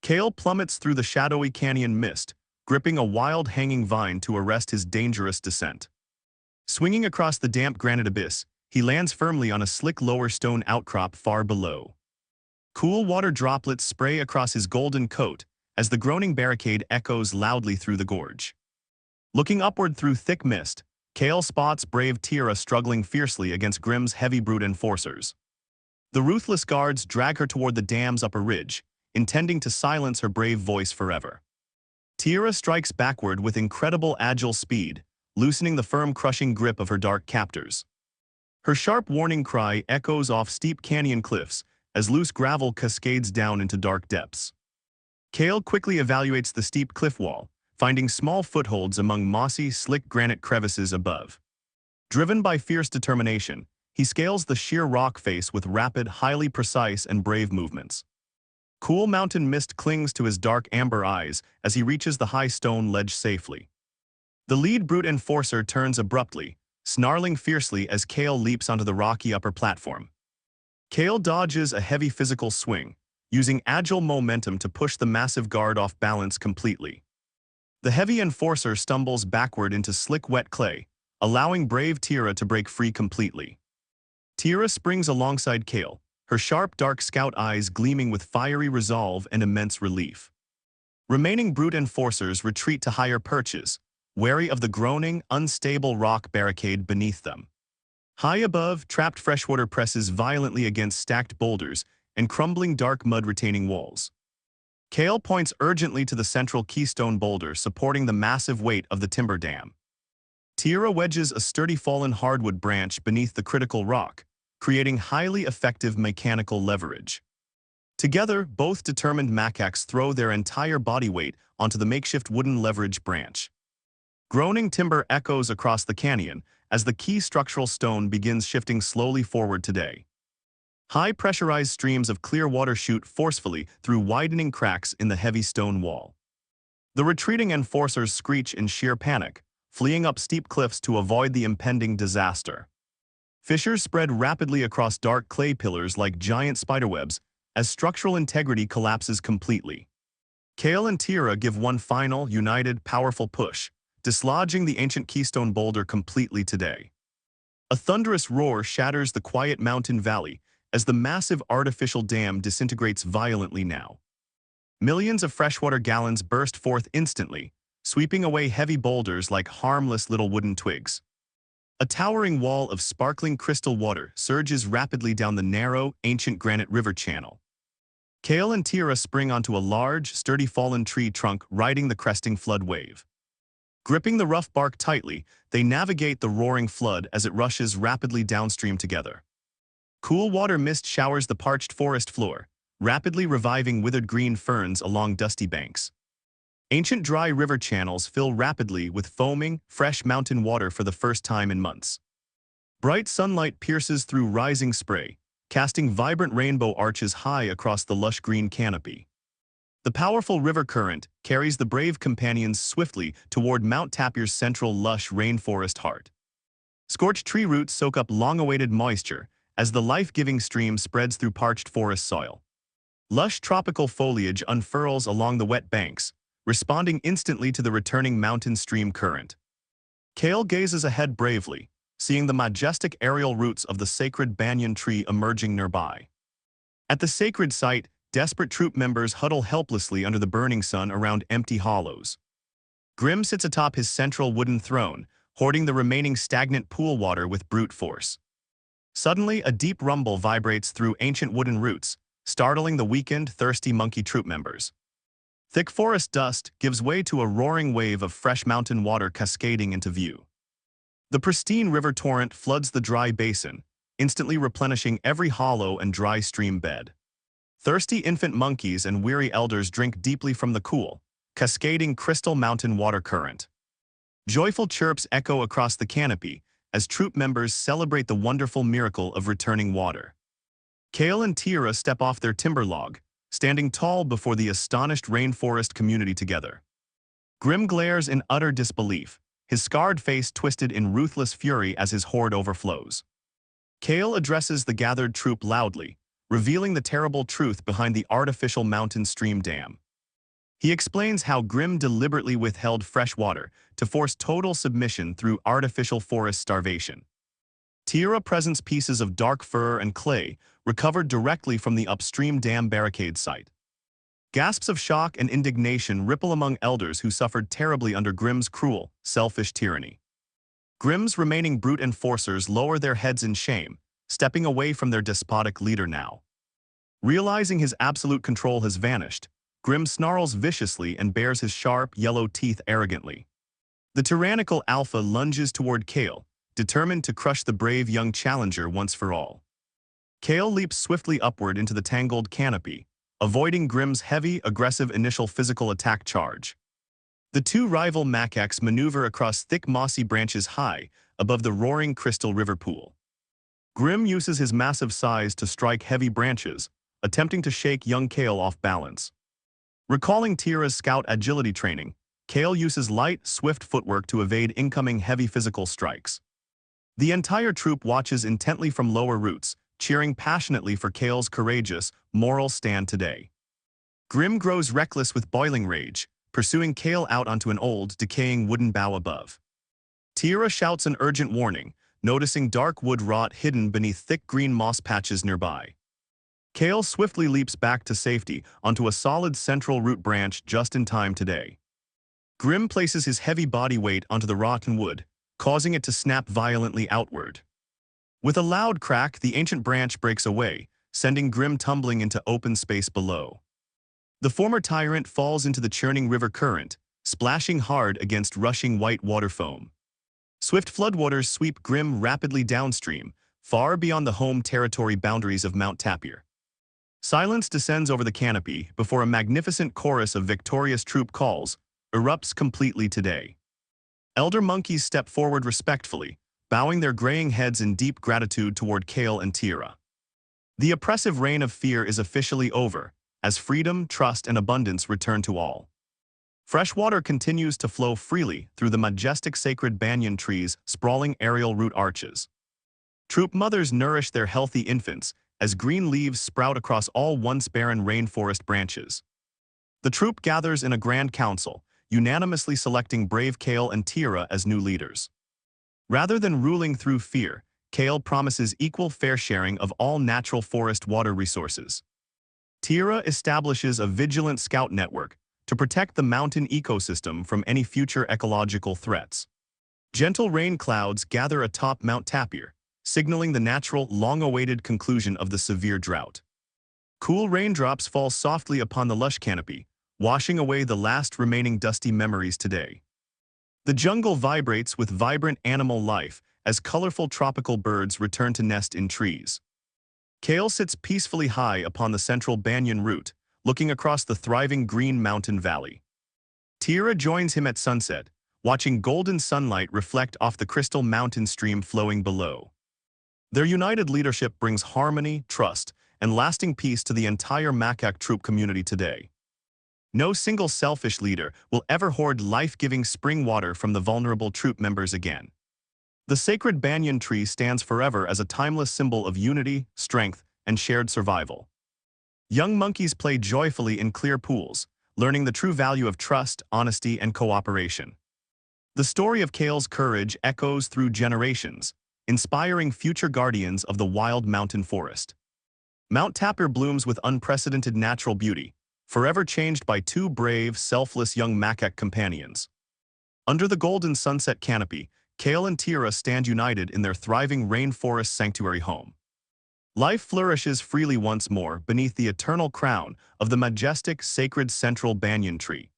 Kael plummets through the shadowy canyon mist, gripping a wild hanging vine to arrest his dangerous descent. Swinging across the damp granite abyss, he lands firmly on a slick lower stone outcrop far below. Cool water droplets spray across his golden coat as the groaning barricade echoes loudly through the gorge. Looking upward through thick mist, Kael spots brave Tira struggling fiercely against Grimm's heavy brute enforcers. The ruthless guards drag her toward the dam's upper ridge, intending to silence her brave voice forever. Tira strikes backward with incredible agile speed, loosening the firm crushing grip of her dark captors. Her sharp warning cry echoes off steep canyon cliffs as loose gravel cascades down into dark depths. Kael quickly evaluates the steep cliff wall, finding small footholds among mossy, slick granite crevices above. Driven by fierce determination, he scales the sheer rock face with rapid, highly precise, and brave movements. Cool mountain mist clings to his dark amber eyes as he reaches the high stone ledge safely. The lead brute enforcer turns abruptly, snarling fiercely as Kael leaps onto the rocky upper platform. Kael dodges a heavy physical swing, using agile momentum to push the massive guard off balance completely. The heavy enforcer stumbles backward into slick wet clay, allowing brave Tira to break free completely. Tira springs alongside Kael, her sharp dark scout eyes gleaming with fiery resolve and immense relief. Remaining brute enforcers retreat to higher perches, wary of the groaning, unstable rock barricade beneath them. High above, trapped freshwater presses violently against stacked boulders and crumbling dark mud retaining walls. Kael points urgently to the central keystone boulder supporting the massive weight of the timber dam. Tira wedges a sturdy fallen hardwood branch beneath the critical rock, creating highly effective mechanical leverage. Together, both determined macaques throw their entire body weight onto the makeshift wooden leverage branch. Groaning timber echoes across the canyon as the key structural stone begins shifting slowly forward today. High-pressurized streams of clear water shoot forcefully through widening cracks in the heavy stone wall. The retreating enforcers screech in sheer panic, fleeing up steep cliffs to avoid the impending disaster. Fissures spread rapidly across dark clay pillars like giant spiderwebs as structural integrity collapses completely. Kael and Tira give one final, united, powerful push, dislodging the ancient keystone boulder completely today. A thunderous roar shatters the quiet mountain valley as the massive artificial dam disintegrates violently now. Millions of freshwater gallons burst forth instantly, sweeping away heavy boulders like harmless little wooden twigs. A towering wall of sparkling crystal water surges rapidly down the narrow, ancient granite river channel. Kael and Tira spring onto a large, sturdy fallen tree trunk riding the cresting flood wave. Gripping the rough bark tightly, they navigate the roaring flood as it rushes rapidly downstream together. Cool water mist showers the parched forest floor, rapidly reviving withered green ferns along dusty banks. Ancient dry river channels fill rapidly with foaming, fresh mountain water for the first time in months. Bright sunlight pierces through rising spray, casting vibrant rainbow arches high across the lush green canopy. The powerful river current carries the brave companions swiftly toward Mount Tapir's central lush rainforest heart. Scorched tree roots soak up long-awaited moisture as the life-giving stream spreads through parched forest soil. Lush tropical foliage unfurls along the wet banks, responding instantly to the returning mountain stream current. Kael gazes ahead bravely, seeing the majestic aerial roots of the sacred banyan tree emerging nearby. At the sacred site, desperate troop members huddle helplessly under the burning sun around empty hollows. Grimm sits atop his central wooden throne, hoarding the remaining stagnant pool water with brute force. Suddenly, a deep rumble vibrates through ancient wooden roots, startling the weakened, thirsty monkey troop members. Thick forest dust gives way to a roaring wave of fresh mountain water cascading into view. The pristine river torrent floods the dry basin, instantly replenishing every hollow and dry stream bed. Thirsty infant monkeys and weary elders drink deeply from the cool, cascading crystal mountain water current. Joyful chirps echo across the canopy as troop members celebrate the wonderful miracle of returning water. Kael and Tira step off their timber log, standing tall before the astonished rainforest community together. Grimm glares in utter disbelief, his scarred face twisted in ruthless fury as his hoard overflows. Kael addresses the gathered troop loudly, revealing the terrible truth behind the artificial mountain stream dam. He explains how Grimm deliberately withheld fresh water to force total submission through artificial forest starvation. Tira presents pieces of dark fur and clay recovered directly from the upstream dam barricade site. Gasps of shock and indignation ripple among elders who suffered terribly under Grimm's cruel, selfish tyranny. Grimm's remaining brute enforcers lower their heads in shame, stepping away from their despotic leader now. Realizing his absolute control has vanished, Grimm snarls viciously and bares his sharp, yellow teeth arrogantly. The tyrannical alpha lunges toward Kael, determined to crush the brave young challenger once for all. Kael leaps swiftly upward into the tangled canopy, avoiding Grimm's heavy, aggressive initial physical attack charge. The two rival macaques maneuver across thick mossy branches high above the roaring crystal river pool. Grimm uses his massive size to strike heavy branches, attempting to shake young Kael off balance. Recalling Tira's scout agility training, Kael uses light, swift footwork to evade incoming heavy physical strikes. The entire troop watches intently from lower roots, cheering passionately for Kael's courageous, moral stand today. Grimm grows reckless with boiling rage, pursuing Kael out onto an old, decaying wooden bough above. Tira shouts an urgent warning, noticing dark wood rot hidden beneath thick green moss patches nearby. Kael swiftly leaps back to safety onto a solid central root branch just in time today. Grimm places his heavy body weight onto the rotten wood, causing it to snap violently outward. With a loud crack, the ancient branch breaks away, sending Grimm tumbling into open space below. The former Tyrant falls into the churning river current, splashing hard against rushing white water foam. Swift floodwaters sweep Grimm rapidly downstream, far beyond the home territory boundaries of Mount Tapir. Silence descends over the canopy before a magnificent chorus of victorious troop calls erupts completely today. Elder monkeys step forward respectfully, bowing their graying heads in deep gratitude toward Kael and Tira. The oppressive reign of fear is officially over, as freedom, trust, and abundance return to all. Fresh water continues to flow freely through the majestic sacred banyan trees' sprawling aerial root arches. Troop mothers nourish their healthy infants as green leaves sprout across all once barren rainforest branches. The troop gathers in a grand council, unanimously selecting brave Kael and Tira as new leaders. Rather than ruling through fear, Kael promises equal fair sharing of all natural forest water resources. Tira establishes a vigilant scout network to protect the mountain ecosystem from any future ecological threats. Gentle rain clouds gather atop Mount Tapir, signaling the natural, long-awaited conclusion of the severe drought. Cool raindrops fall softly upon the lush canopy, washing away the last remaining dusty memories today. The jungle vibrates with vibrant animal life as colorful tropical birds return to nest in trees. Kael sits peacefully high upon the central banyan root, looking across the thriving green mountain valley. Tira joins him at sunset, watching golden sunlight reflect off the crystal mountain stream flowing below. Their united leadership brings harmony, trust, and lasting peace to the entire macaque troop community today. No single selfish leader will ever hoard life-giving spring water from the vulnerable troop members again. The sacred banyan tree stands forever as a timeless symbol of unity, strength, and shared survival. Young monkeys play joyfully in clear pools, learning the true value of trust, honesty, and cooperation. The story of Kael's courage echoes through generations, inspiring future guardians of the wild mountain forest. Mount Tapir blooms with unprecedented natural beauty, forever changed by two brave, selfless young macaque companions. Under the golden sunset canopy, Kael and Tira stand united in their thriving rainforest sanctuary home. Life flourishes freely once more beneath the eternal crown of the majestic, sacred central banyan tree.